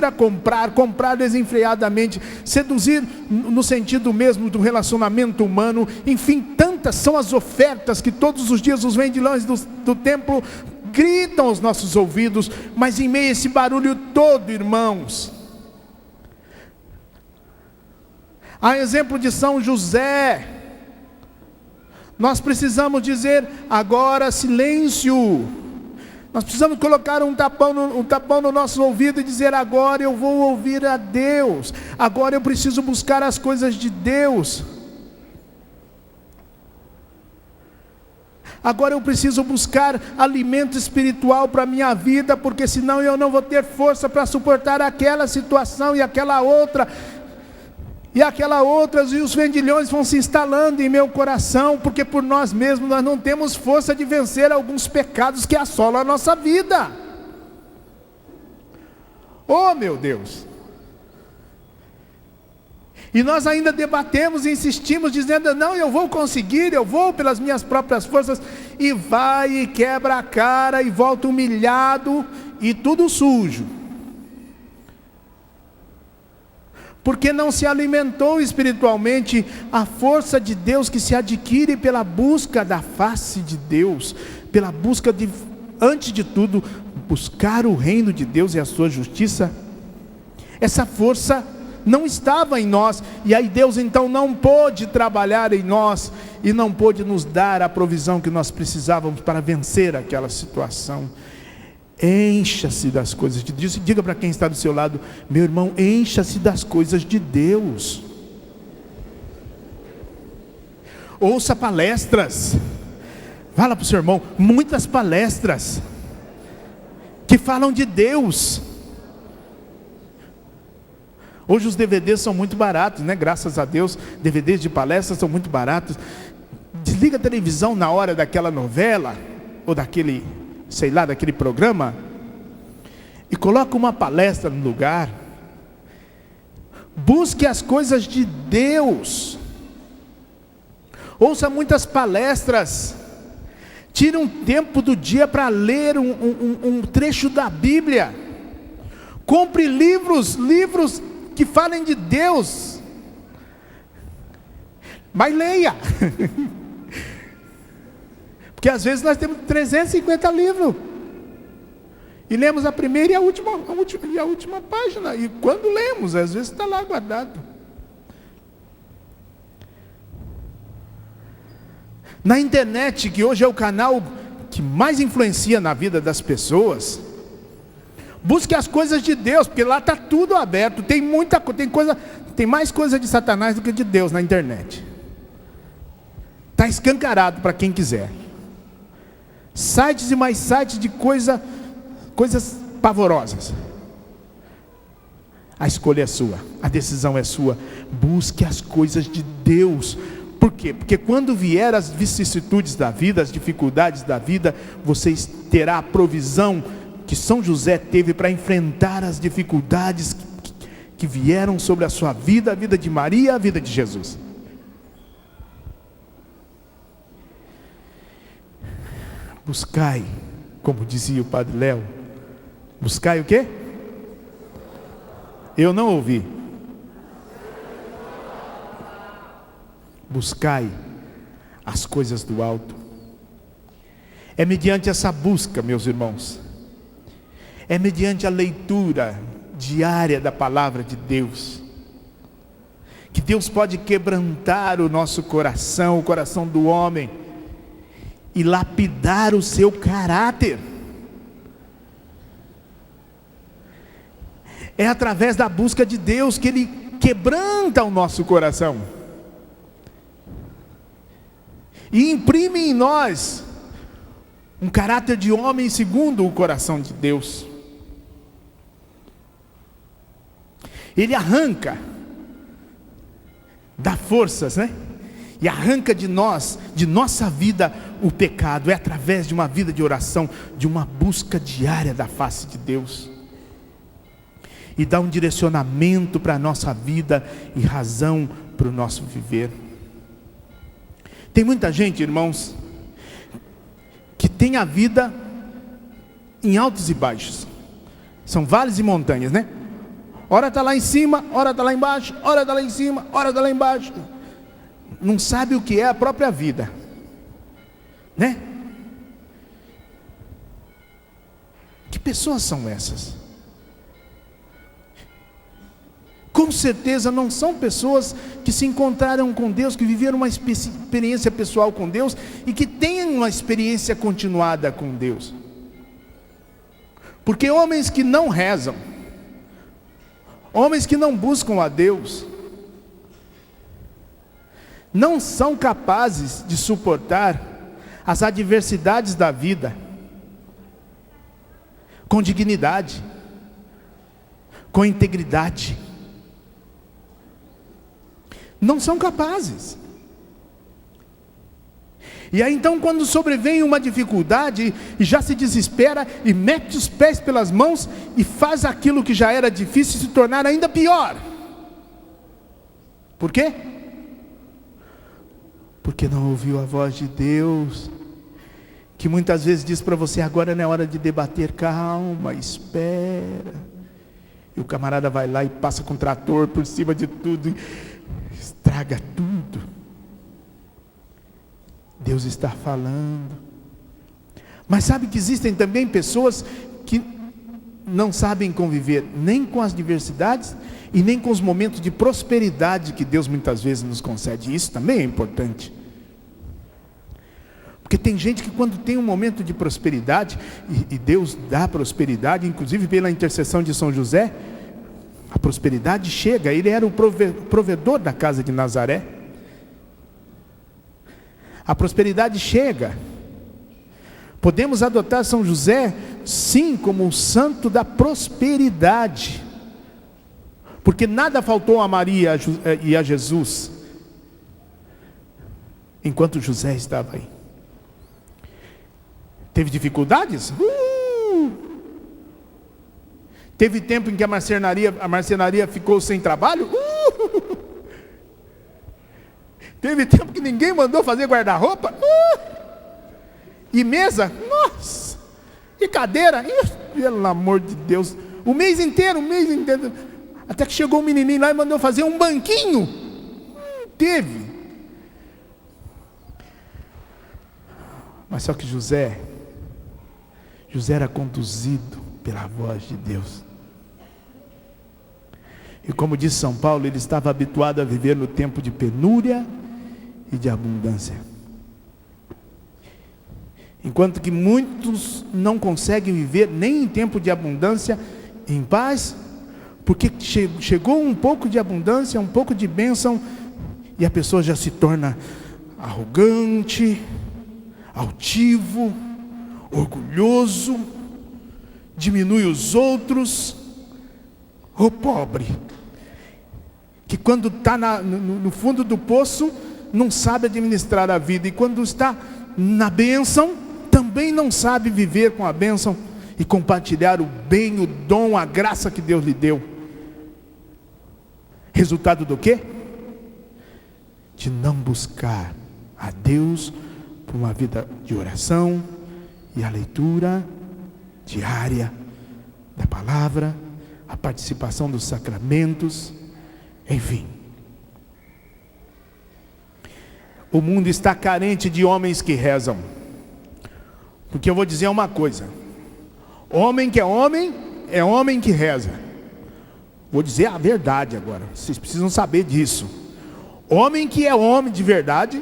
a comprar desenfreadamente, seduzir no sentido mesmo do relacionamento humano, enfim, tantas são as ofertas que todos os dias os vendilhões do templo gritam aos nossos ouvidos, mas em meio a esse barulho todo, irmãos, a exemplo de São José, nós precisamos dizer agora silêncio. Nós precisamos colocar um tapão no nosso ouvido e dizer agora eu vou ouvir a Deus, agora eu preciso buscar as coisas de Deus, agora eu preciso buscar alimento espiritual para a minha vida, porque senão eu não vou ter força para suportar aquela situação e aquela outra. e aquela outras, e os vendilhões vão se instalando em meu coração, porque por nós mesmos nós não temos força de vencer alguns pecados que assolam a nossa vida. Oh meu Deus! E nós ainda debatemos e insistimos, dizendo, não, eu vou conseguir, eu vou pelas minhas próprias forças, e vai e quebra a cara, e volta humilhado, e tudo sujo. Porque não se alimentou espiritualmente a força de Deus que se adquire pela busca da face de Deus, pela busca de, antes de tudo, buscar o reino de Deus e a sua justiça. Essa força não estava em nós, e aí Deus então não pôde trabalhar em nós, e não pôde nos dar a provisão que nós precisávamos para vencer aquela situação. Encha-se das coisas de Deus. Diga para quem está do seu lado, meu irmão, encha-se das coisas de Deus. Ouça palestras, fala para o seu irmão, muitas palestras que falam de Deus. Hoje os DVDs são muito baratos, né? Graças a Deus, DVDs de palestras são muito baratos. Desliga a televisão na hora daquela novela, ou daquele, sei lá, daquele programa, e coloca uma palestra no lugar. Busque as coisas de Deus. Ouça muitas palestras. Tire um tempo do dia para ler um trecho da Bíblia. Compre livros que falem de Deus, mas leia, porque às vezes nós temos 350 livros, e lemos a primeira e a última página, e quando lemos, às vezes está lá guardado. Na internet, que hoje é o canal que mais influencia na vida das pessoas, busque as coisas de Deus, porque lá está tudo aberto. Tem muita coisa, tem mais coisa de Satanás do que de Deus na internet. Está escancarado para quem quiser. Sites e mais sites de coisas pavorosas. A escolha é sua, a decisão é sua. Busque as coisas de Deus. Por quê? Porque quando vier as vicissitudes da vida, as dificuldades da vida, você terá a provisão que São José teve para enfrentar as dificuldades que vieram sobre a sua vida, a vida de Maria, a vida de Jesus. Buscai, como dizia o Padre Léo, buscai o quê? Eu não ouvi. Buscai as coisas do alto. É mediante essa busca, meus irmãos, é mediante a leitura diária da palavra de Deus, que Deus pode quebrantar o nosso coração, o coração do homem, e lapidar o seu caráter. É através da busca de Deus que Ele quebranta o nosso coração, e imprime em nós um caráter de homem segundo o coração de Deus. Ele arranca, dá forças, né? E arranca de nós, de nossa vida, o pecado. É através de uma vida de oração, de uma busca diária da face de Deus, e dá um direcionamento para a nossa vida e razão para o nosso viver. Tem muita gente, irmãos, que tem a vida em altos e baixos. São vales e montanhas, né? Ora está lá em cima, ora está lá embaixo, ora está lá em cima, ora está lá embaixo. Não sabe o que é a própria vida, né? Que pessoas são essas? Com certeza não são pessoas que se encontraram com Deus, que viveram uma experiência pessoal com Deus e que tenham uma experiência continuada com Deus. Porque homens que não rezam, homens que não buscam a Deus, não são capazes de suportar as adversidades da vida com dignidade, com integridade. Não são capazes. E aí então, quando sobrevém uma dificuldade, e já se desespera, e mete os pés pelas mãos, e faz aquilo que já era difícil se tornar ainda pior. Por quê? Porque não ouviu a voz de Deus, que muitas vezes diz para você: agora não é hora de debater, calma, espera. E o camarada vai lá e passa com o trator por cima de tudo, e estraga tudo. Deus está falando. Mas sabe que existem também pessoas que não sabem conviver nem com as diversidades e nem com os momentos de prosperidade que Deus muitas vezes nos concede. Isso também é importante. Porque tem gente que quando tem um momento de prosperidade, e Deus dá prosperidade, inclusive pela intercessão de São José, a prosperidade chega. Ele era o provedor da casa de Nazaré. A prosperidade chega. Podemos adotar São José, sim, como um santo da prosperidade, porque nada faltou a Maria e a Jesus, enquanto José estava aí. Teve dificuldades? Teve tempo em que a marcenaria ficou sem trabalho? Teve tempo que ninguém mandou fazer guarda-roupa? E mesa? Nossa! E cadeira? Pelo amor de Deus! O mês inteiro. Até que chegou um menininho lá e mandou fazer um banquinho. Teve. Mas só que José era conduzido pela voz de Deus. E como diz São Paulo, ele estava habituado a viver no tempo de penúria e de abundância. Enquanto que muitos não conseguem viver nem em tempo de abundância em paz, porque chegou um pouco de abundância, um pouco de bênção, e a pessoa já se torna arrogante, altivo, orgulhoso, diminui os outros. O pobre, que quando está no fundo do poço, não sabe administrar a vida, e quando está na bênção, também não sabe viver com a bênção e compartilhar o bem, o dom, a graça que Deus lhe deu. Resultado do quê? De não buscar a Deus por uma vida de oração e a leitura diária da palavra, a participação dos sacramentos, enfim. O mundo está carente de homens que rezam. Porque eu vou dizer uma coisa: homem que é homem que reza. Vou dizer a verdade agora, vocês precisam saber disso. Homem que é homem de verdade,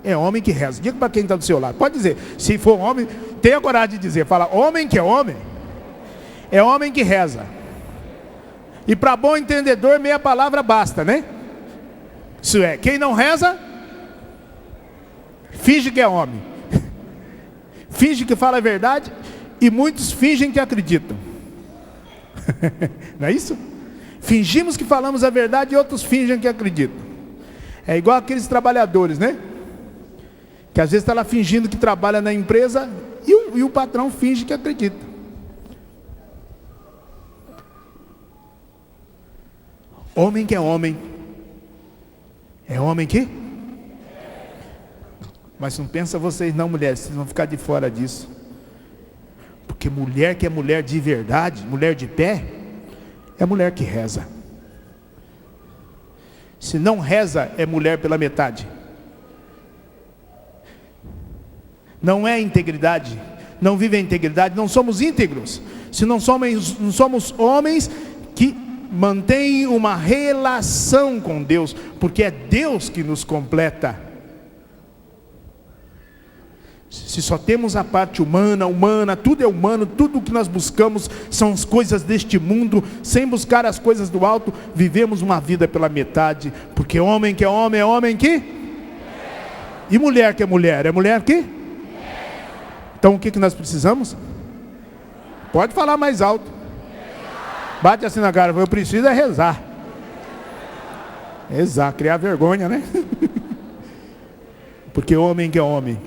é homem que reza. Diga para quem está do seu lado, pode dizer, se for homem, tenha coragem de dizer, fala: homem que é homem que reza. E para bom entendedor, meia palavra basta, né? Isso é, quem não reza, finge que é homem, finge que fala a verdade, e muitos fingem que acreditam. Não é isso? Fingimos que falamos a verdade e outros fingem que acreditam. É igual aqueles trabalhadores, né? Que às vezes está lá fingindo que trabalha na empresa e o patrão finge que acredita. Homem que é homem que? Mas não pensa vocês não, mulheres, vocês vão ficar de fora disso. Porque mulher que é mulher de verdade, mulher de pé, é mulher que reza. Se não reza, é mulher pela metade. Não é integridade, não vive a integridade, não somos íntegros. Se não somos homens que mantêm uma relação com Deus, porque é Deus que nos completa. Se só temos a parte humana, tudo é humano, tudo o que nós buscamos são as coisas deste mundo, sem buscar as coisas do alto, vivemos uma vida pela metade, porque homem que é homem que? E mulher que é mulher que? Então o que nós precisamos? Pode falar mais alto. Bate assim na cara, eu preciso é rezar. Exato, criar vergonha, né? Porque homem que é homem,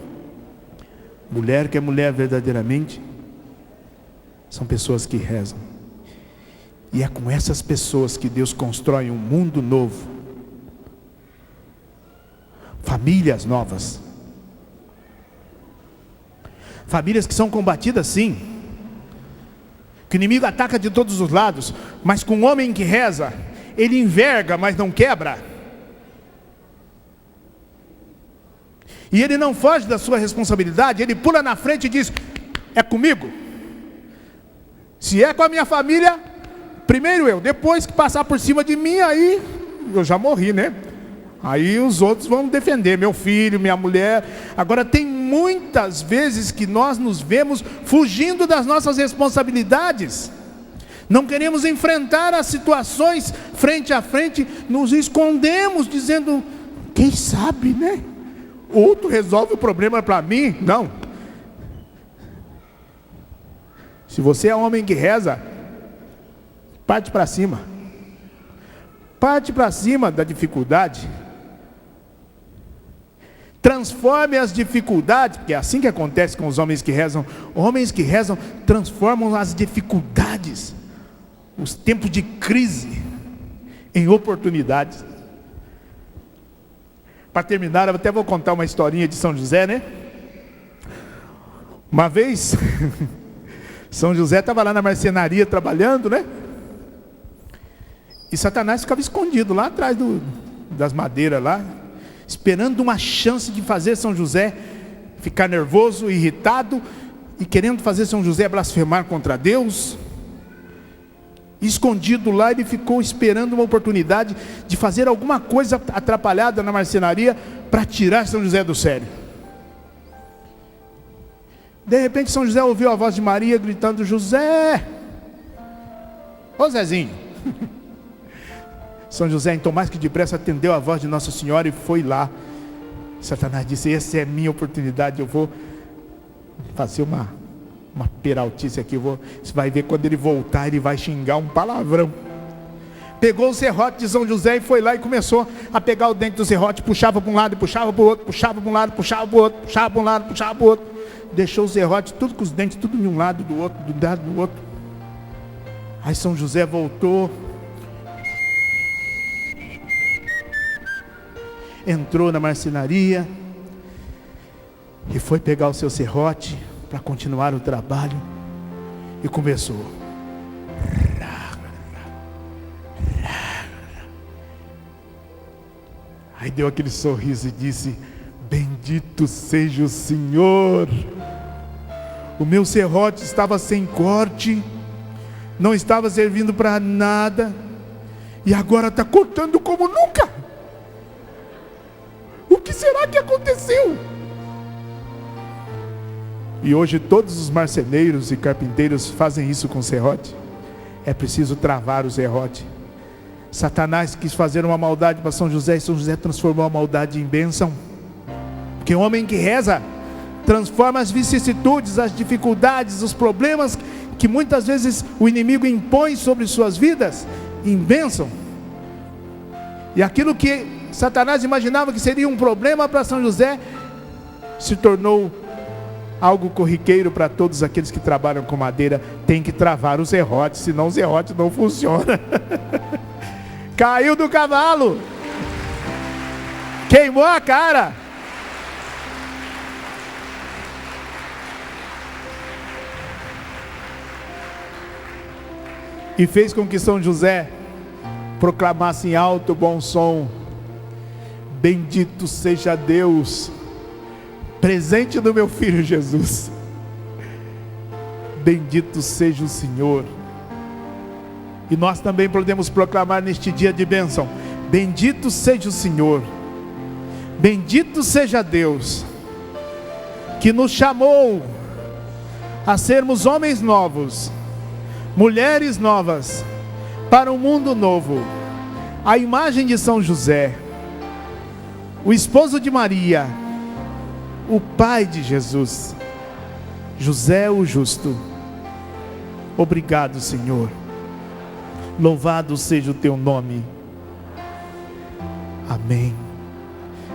mulher que é mulher verdadeiramente, são pessoas que rezam. E é com essas pessoas que Deus constrói um mundo novo, famílias novas, famílias que são combatidas sim, que o inimigo ataca de todos os lados, mas com um homem que reza, ele enverga, mas não quebra. E ele não foge da sua responsabilidade, ele pula na frente e diz: é comigo. Se é com a minha família, primeiro eu, depois que passar por cima de mim, aí eu já morri, né? Aí os outros vão defender, meu filho, minha mulher. Agora tem muitas vezes que nós nos vemos fugindo das nossas responsabilidades. Não queremos enfrentar as situações frente a frente, nos escondemos dizendo: quem sabe, né? Outro resolve o problema para mim. Não. Se você é homem que reza, parte para cima. Parte para cima da dificuldade. Transforme as dificuldades, porque é assim que acontece com os homens que rezam. Homens que rezam transformam as dificuldades, os tempos de crise, em oportunidades. Para terminar, eu até vou contar uma historinha de São José, né? Uma vez, São José estava lá na marcenaria trabalhando, né? E Satanás ficava escondido lá atrás das madeiras lá, esperando uma chance de fazer São José ficar nervoso, irritado, e querendo fazer São José blasfemar contra Deus. Escondido lá, ele ficou esperando uma oportunidade de fazer alguma coisa atrapalhada na marcenaria para tirar São José do sério. De repente São José ouviu a voz de Maria gritando: José! Ô Zezinho! São José então mais que depressa atendeu a voz de Nossa Senhora e foi lá. Satanás disse: essa é a minha oportunidade, eu vou fazer uma peraltice aqui, você vai ver, quando ele voltar, ele vai xingar um palavrão. Pegou o serrote de São José e foi lá e começou a pegar o dente do serrote, puxava para um lado e puxava para o outro, puxava para um lado, puxava para o outro, puxava para um lado, puxava para o outro. Deixou o serrote tudo com os dentes, tudo de um lado, do outro, do lado do outro. Aí São José voltou, entrou na marcenaria e foi pegar o seu serrote para continuar o trabalho, e começou. Aí deu aquele sorriso e disse: bendito seja o Senhor, o meu serrote estava sem corte, não estava servindo para nada, e agora está cortando como nunca. O que será que aconteceu? E hoje todos os marceneiros e carpinteiros fazem isso com o serrote. É preciso travar o serrote. Satanás quis fazer uma maldade para São José, e São José transformou a maldade em bênção. Porque o homem que reza transforma as vicissitudes, as dificuldades, os problemas que muitas vezes o inimigo impõe sobre suas vidas em bênção. E aquilo que Satanás imaginava que seria um problema para São José se tornou algo corriqueiro para todos aqueles que trabalham com madeira. Tem que travar o serrote, senão o serrote não funciona. Caiu do cavalo, queimou a cara. E fez com que São José proclamasse em alto bom som: bendito seja Deus, presente do meu filho Jesus. Bendito seja o Senhor. E nós também podemos proclamar neste dia de bênção: bendito seja o Senhor, bendito seja Deus, que nos chamou a sermos homens novos, mulheres novas, para um mundo novo. A imagem de São José, o esposo de Maria, o pai de Jesus, José o justo. Obrigado, Senhor. Louvado seja o teu nome. Amém.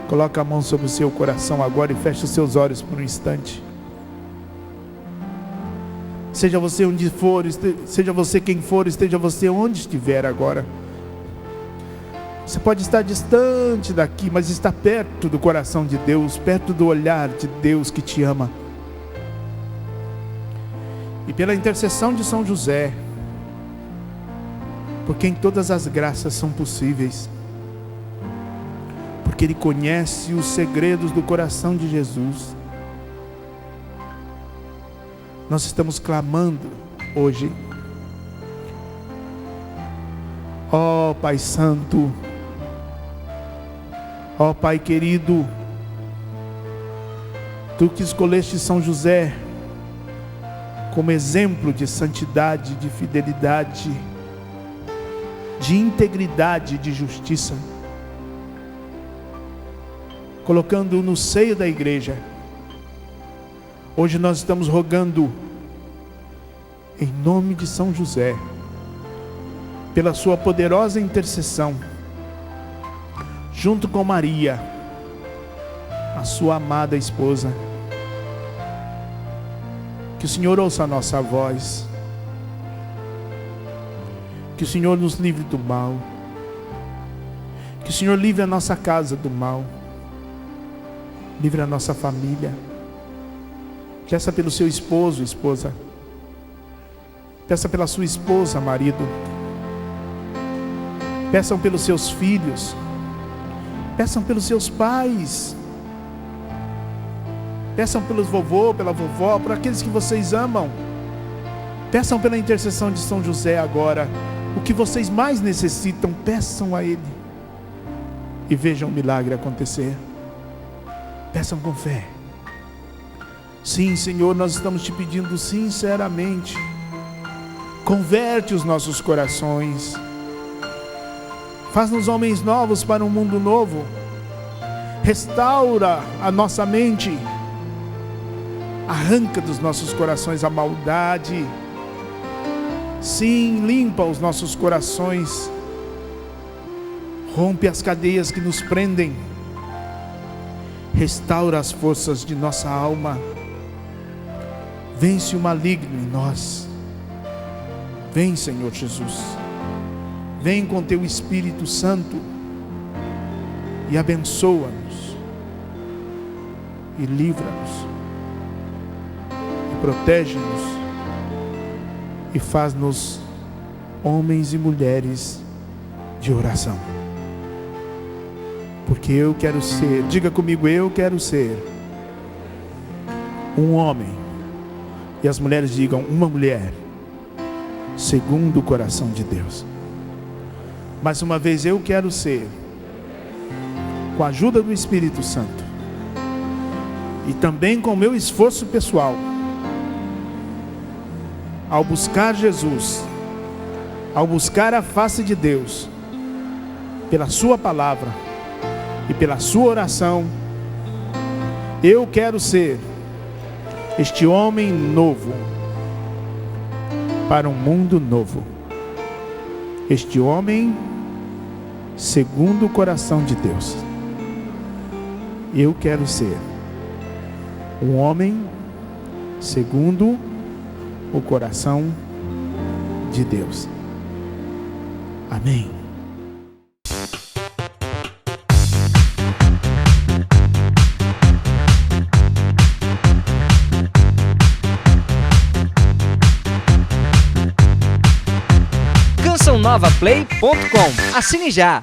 Coloca a mão sobre o seu coração agora e feche os seus olhos por um instante. Seja você onde for, seja você quem for, esteja você onde estiver agora. Você pode estar distante daqui, mas está perto do coração de Deus, perto do olhar de Deus que te ama. E pela intercessão de São José, por quem todas as graças são possíveis, porque ele conhece os segredos do coração de Jesus, nós estamos clamando hoje. Ó Pai Santo, ó Pai querido, Tu que escolheste São José como exemplo de santidade, de fidelidade, de integridade, de justiça, colocando-o no seio da igreja. Hoje nós estamos rogando, em nome de São José, pela sua poderosa intercessão, junto com Maria, a sua amada esposa, que o Senhor ouça a nossa voz, que o Senhor nos livre do mal, que o Senhor livre a nossa casa do mal, livre a nossa família. Peça pelo seu esposo, esposa. Peça pela sua esposa, marido. Peçam pelos seus filhos. Peçam pelos seus pais. Peçam pelos vovô, pela vovó, por aqueles que vocês amam. Peçam pela intercessão de São José agora. O que vocês mais necessitam, peçam a Ele. E vejam o milagre acontecer. Peçam com fé. Sim, Senhor, nós estamos te pedindo sinceramente. Converte os nossos corações. Faz-nos homens novos para um mundo novo. Restaura a nossa mente. Arranca dos nossos corações a maldade. Sim, limpa os nossos corações. Rompe as cadeias que nos prendem. Restaura as forças de nossa alma. Vence o maligno em nós. Vem, Senhor Jesus. Vem com Teu Espírito Santo e abençoa-nos e livra-nos e protege-nos e faz-nos homens e mulheres de oração. Porque eu quero ser, diga comigo, eu quero ser um homem. E as mulheres digam, uma mulher segundo o coração de Deus. Mais uma vez, eu quero ser, com a ajuda do Espírito Santo e também com o meu esforço pessoal, ao buscar Jesus, ao buscar a face de Deus, pela sua palavra e pela sua oração, eu quero ser este homem novo para um mundo novo. Este homem segundo o coração de Deus. Eu quero ser um homem segundo o coração de Deus. Amém. CançãoNovaPlay.com. Assine já!